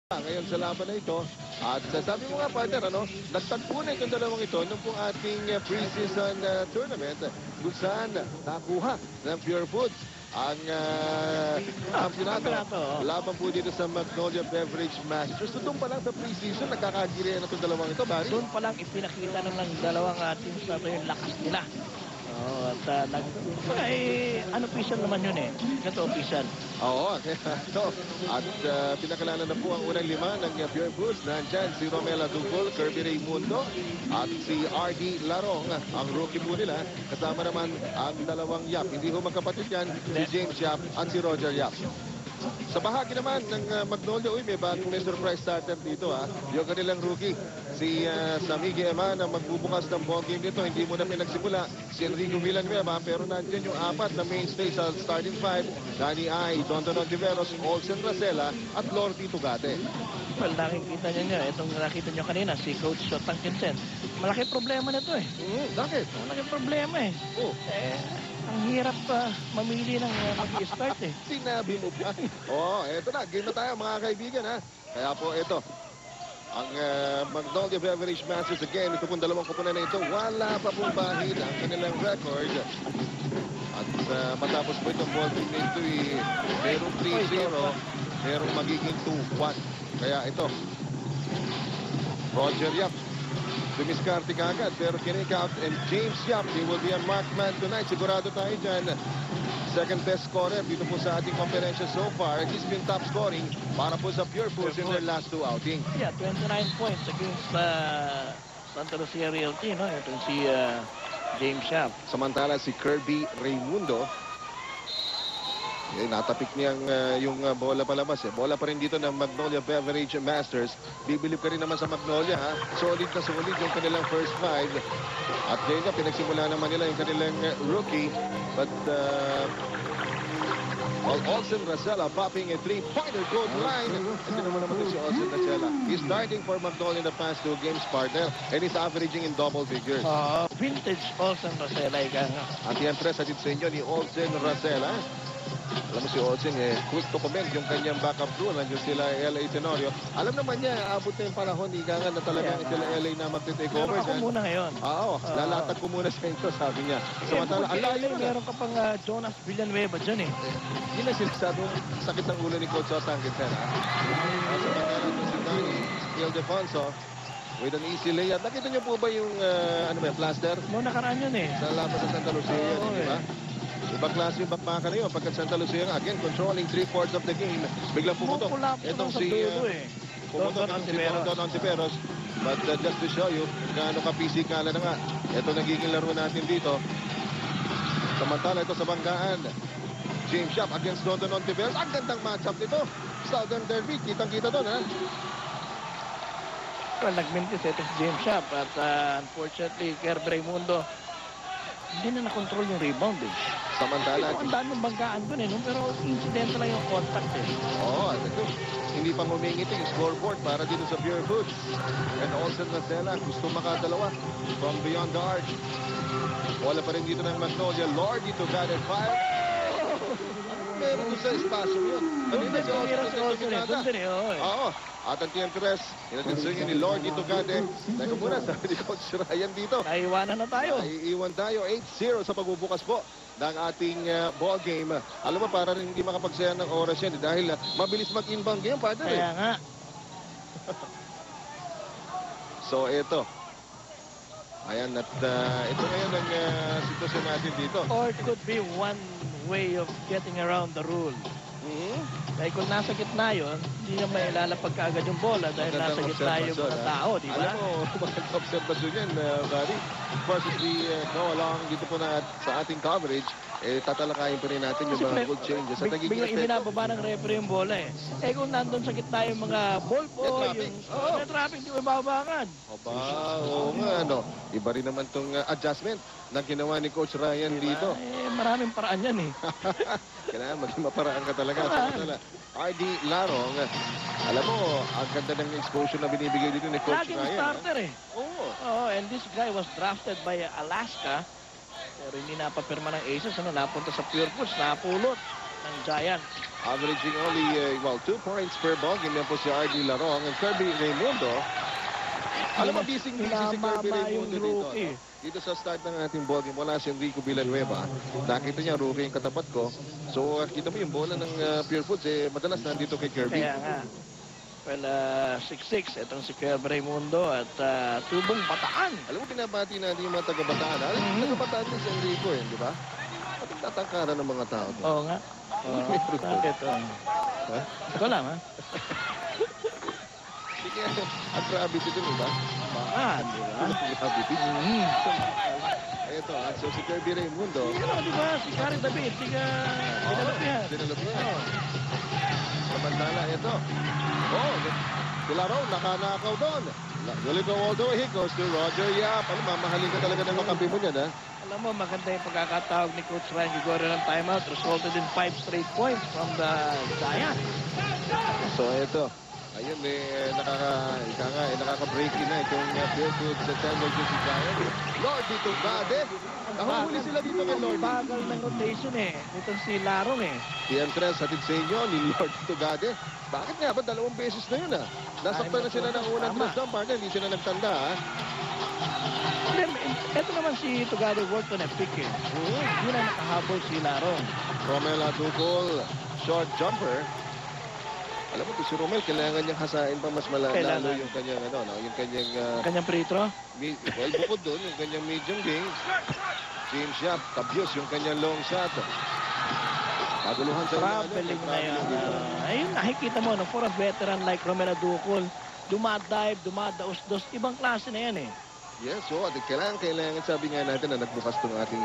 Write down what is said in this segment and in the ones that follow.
Ngayon sa laban na ito. At sabi mo nga, partner, nagtagpo na itong dalawang ito nung pong ating pre-season tournament kung saan nakuha ng Pure Foods ang kampiyonato. Laban po dito sa Magnolia Beverage Masters. So doon pa lang sa pre-season, nagkakagirihan na itong dalawang ito, Barry. Doon pa lang ipinakita ng dalawang teams na ito yung lakas nila. At unofficial naman yun eh. Ito official. Oo, at pinakilala na po ang unang lima ng Pure Foods. Nandyan si Romela Dugol, Kirby Raimundo at si RD Larong, ang rookie po nila. Kasama naman ang dalawang Yap. Hindi ho magkapatid yan, si James Yap at si Roger Yap. Sa bahagi naman ng Magnolia, may surprise starter dito yung kanilang rookie, si Samigi Eman, na magbubukas ng ball game dito. Hindi mo na pinagsimula si Enrico Villanueva, pero nandiyan yung apat na mainstay sa starting five: Danny Ay, Don Ontiveros, Olsen Racela at Lordy Tugate. Well, nakikita nyo itong nakita nyo kanina, si Coach Shotang Vincent. Malaki problema na ito eh. Bakit? Malaki problema eh. Ang hirap mamili ng mag-i-start eh. Sinabi mo ba? Eto na. Game na tayo, mga kaibigan, Kaya po, ito. Ang Magnolia Beverage Masters again. Ito pong dalawang kupunan na ito. Wala pa pong bahid ang kanilang record. At matapos po itong ball game na ito, merong 3-0. Merong magiging 2-1. Kaya ito. Roger Yap. Dumiskarte kagad, pero kinik-out, and James Yap, he will be a marked man tonight. Sigurado tayo dyan. Second best scorer dito po sa ating komperesya so far. He's been top scoring para po sa Pure Foods in their last two outings. Yeah, 29 points against Santa Lucia Realty, no? Ito si James Yap. Samantala si Kirby Raimundo, natapik niya yung bola palabas. Bola pa rin dito ng Magnolia Beverage Masters. Bibilib ka rin naman sa Magnolia, Solid na solid yung kanilang first five. At ngayon nga, pinagsimula naman nila yung kanilang rookie. But Olsen Racela popping a three-pointer goal line. Ito naman si Olsen Racela. He's starting for Magnolia in the past two games, partner. And he's averaging in double figures. Vintage Olsen Racela. At yan, tres, atid sa inyo ni Olsen Racela. Alam mo si Olsen, quick to comment yung kanyang backup rule. Nandiyon sila LA Tenorio. Alam naman niya, abot na yung panahon, higangan na talagang sila LA na mag-take over. Pero ako muna ngayon. Lalatag ko muna sa inyo, sabi niya. Samantala, alayo na. Meron ka pang Jonas Villanueva dyan eh. Hindi na sinasadong sakit ng ulo ni Coach Shotang Vincent. Samantala ito si Danny Ildefonso with an easy layup. Nakita niyo po ba yung plaster? Noong nakaraan yun eh. Sa laban sa Santa Lucia, di ba? Ibang klase yung bakmaka na yun. Pagkat Santa Lucia nga, again, controlling 3/4 of the game. Biglang pumutok. Itong si pumutok ang si Don Ontiveros. But just to show you, gaano ka-pisikala na nga. Ito nagiging laro natin dito. Samantala ito sa banggaan. James Yap against Don Ontiveros. Ang gandang matchup nito. Southern Derby. Kitang-kita doon, Well, nag-mintis ito si James Yap. At unfortunately, Kirby Raimundo, hindi na nakontrol yung rebound eh. Samantala, ang dami ng banggaan doon eh, pero incidental lang yung contact eh. At ito, hindi pa humingiti yung scoreboard para dito sa Pure Foods. And Olsen Racela, gusto makadalawa from beyond the arch. Wala pa rin dito ng Magnolia. Lordy Tugate fire. Meron doon sa espasyo yun. Doon din eh. At ang Tiempres, inatinsuyo ni Lordy Tugate. Teka muna, sabi ni Coach Ryan dito. Naiiwanan na tayo. Naiiwan tayo. 8-0 sa pagbubukas po ng ating ball game. Alam mo, para rin hindi makapagsaya ng oras yan dahil mabilis mag-inbound game, partner. Kaya nga. So, ito. Ayan, at ito ngayon ang sitwasyon natin dito. Or it could be one way of getting around the rule. Dahil kung nasa gitna yun, hindi na may lalapag kaagad yung bola dahil nasa gitna yung mga tao, di ba? Alam mo, magandang observasyon yan, Barry. Of course, as we go along dito po na sa ating coverage, tatalakayin pa rin natin yung mga goal changes. Biglang ibinababa ng referee yung bola eh. Kung nandun sa gitna yung mga ball boy, yung traffic, di ba babakan? Oo nga, Iba rin naman itong adjustment na ginawa ni Coach Ryan dito. Maraming paraan yan eh. Kailangan maging maparaan ka talaga. Samantala, RD Larong, alam mo, ang ganda ng exposure na binibigay dito ni Coach Ryan. Laging starter eh. And this guy was drafted by Alaska. Pero hindi napapirma ng Aces, napunta sa Pure Foods, napulot. ng Giants. Averaging only, 2 points per ball game. Yan po si RD Larong. And Kirby Raimundo. Alam mo, busy-busy si Kirby Pinamama yung Raimundo dito. rookie. No? Dito sa start ng ating ball game, wala si Enrico Villanueva. Nakita niya, rookie yung katapat ko. So, kita mo yung bola ng Pure Foods, madalas nandito kay Kirby. Kaya nga. Well, 6'6", itong si Kirby Raimundo at Tubong Bataan. Alam mo, binabati natin yung mga taga-Bataan. Alam mo, taga-Bataan din si Enrico, di ba? At tatangkaran ng mga tao. Oo nga. Bakit? Ha? Ito lang, ha? Hindi kaya, ang gravity din, di ba? Baka, di ba? Gravity. Ito, so si Kirby Raimundo. Di ba? Si Gary David, di ka dinalapihan. Dinalapihan. Samantala, ito. Si Larong, nakanakaw doon. Will it go all the way? He goes to Roger Yap. Ano, mamahalin ka talaga ng makampi mo niyan, ha? Alam mo, maganda yung pagkakatawag ni Coach Ryan Gregorio ng timeout. Resulted in 5 straight points from the Giants. So, ito. Ayun, nakaka-breaking na itong Pure Foods sa Denver si Giants. Lord, dito Gade. Nakahuli sila dito kay Lord. Bagal ng rotation Itong si Larong Si Andres, hatid sa inyo ni Lord dito Gade. Bakit nga ba? 2 beses na yun, ha? Nasaktan na sila ng unang dress down partner. Hindi sila nagtanda, ha? Ito naman si Tugade worked on a pick, Yun ang nakahabol si Larong. Romel Adugol, short jumper. Alam mo, si Romel, kailangan niyang hasain pa mas lalo yung kanyang, yung kanyang... Kanyang free throw? Well, bukod doon, yung kanyang medium game. James Yap, tabyos yung kanyang long shot. Kaguluhan sa traveling na yun. Ayun, nakikita mo, for a veteran like Romel Adugol, dumadive, dumadaos-dos, ibang klase na yan, Yes, so kailangan sabi nga natin na nagbukas itong ating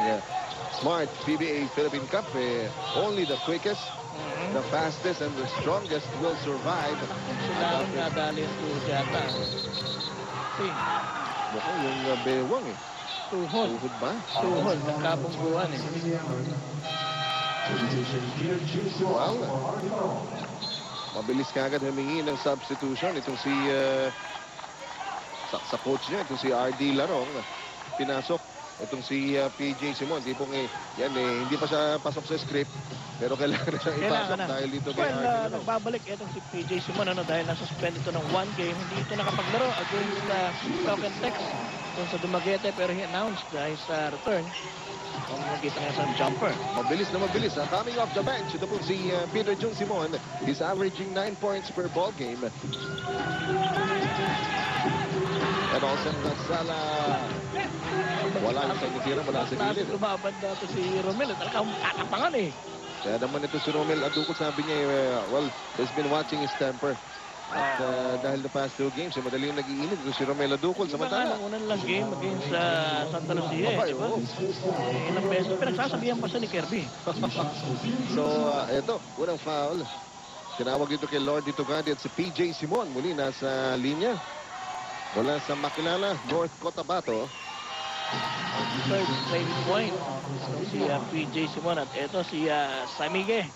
Smart PBA Philippine Cup. Only the quickest, the fastest, and the strongest will survive. Sila ang nadali ito yata. Mukhang yung bewang Tuhod. Tuhod ba? Tuhod, nagkabungguan Wow. Mabilis kagad humingi ng substitution. Itong si... sa coach niya, itong si RD Larong, pinasok. Itong si PJ Simon, hindi pa siya pasok sa script, pero kailangan na siyang ipasok dahil dito kay RD Larong. Nagbabalik itong si PJ Simon, dahil nasuspend ito ng 1 game, hindi ito nakapaglaro against Falcon Tex dun sa Dumaguete, pero he announced his return. Kung nakita niya sa jumper. Mabilis na mabilis. Coming off the bench, ito po si Peter Jun Simon. He's averaging 9 points per ball game. And also Nagsala. Wala na sa initira, wala sa gilid. Lumaban na ito si Romel. Talagang katapangan Kaya naman ito si Romel Adugol, sabi niya, he's been watching his temper. At dahil the past 2 games, madali yung nag-iinit. Ito si Romel Adugol, samantala. Diba nga, unang lang game against Santa Lucia, diba? Ilang beses, pinagsasabihan pa siya ni Kirby. So, ito, unang foul. Tinawag ito kay Lord Ditugadi at si PJ Simon. Muli nasa linya. Wala sa makilala, North Cotabato. Third straight point. Si PJ Simon at ito si Samige.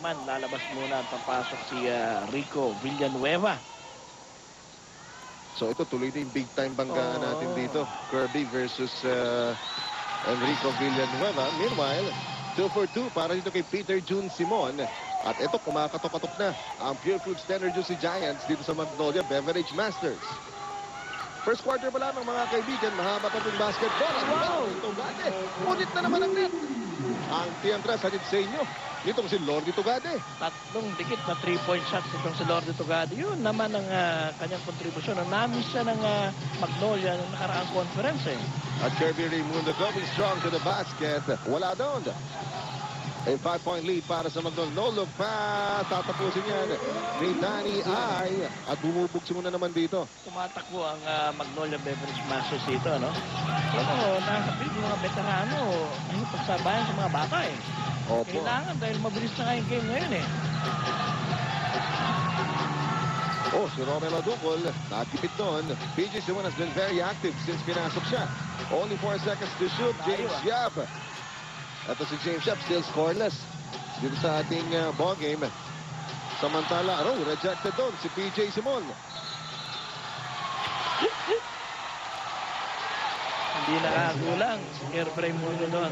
Lalabas muna at papasok si Rico Villanueva. So ito tuloy na yung big time banggaan natin dito. Kirby versus Enrico Villanueva. Meanwhile, 2 for 2 para dito kay Peter Jun Simon. At ito, kumakatok-katok na ang Pure Foods Energy si Giants dito sa Magnolia Beverage Masters. First quarter pa lang mga kaibigan, mahaba pa itong basketball. Wow! Tugade, ulit na naman ang net. Ang Tiandras, hatid sa inyo. Itong si Lordy Tugade. Tatlong dikit na 3-point shots itong si Lordy Tugade. Yun naman ang kanyang kontribusyon. Namis siya ng Magnolia ng nakaraang conference At Kirby Raimundo going strong to the basket. Wala doon. A 5-point lead para sa Magnolia. No look pass. Tatapusin yan ni Danny Ay. At bumubugsi muna naman dito. Tumatakbo ang Magnolia Beverage Masters dito, no? Alam mo, nakapit yung mga veterano. Ay, pagsabayan sa mga bata Opo. Kailangan dahil mabilis na nga yung game ngayon Si Romel Adugol, nakikipit doon. PJ Simon has been very active since pinasok siya. Only 4 seconds to shoot. James Yap. Ito si James Yap, still scoreless dito sa ating ball game. Samantala, rejected doon si PJ Simon. Hindi nakagulang si Kirby Raimundo doon.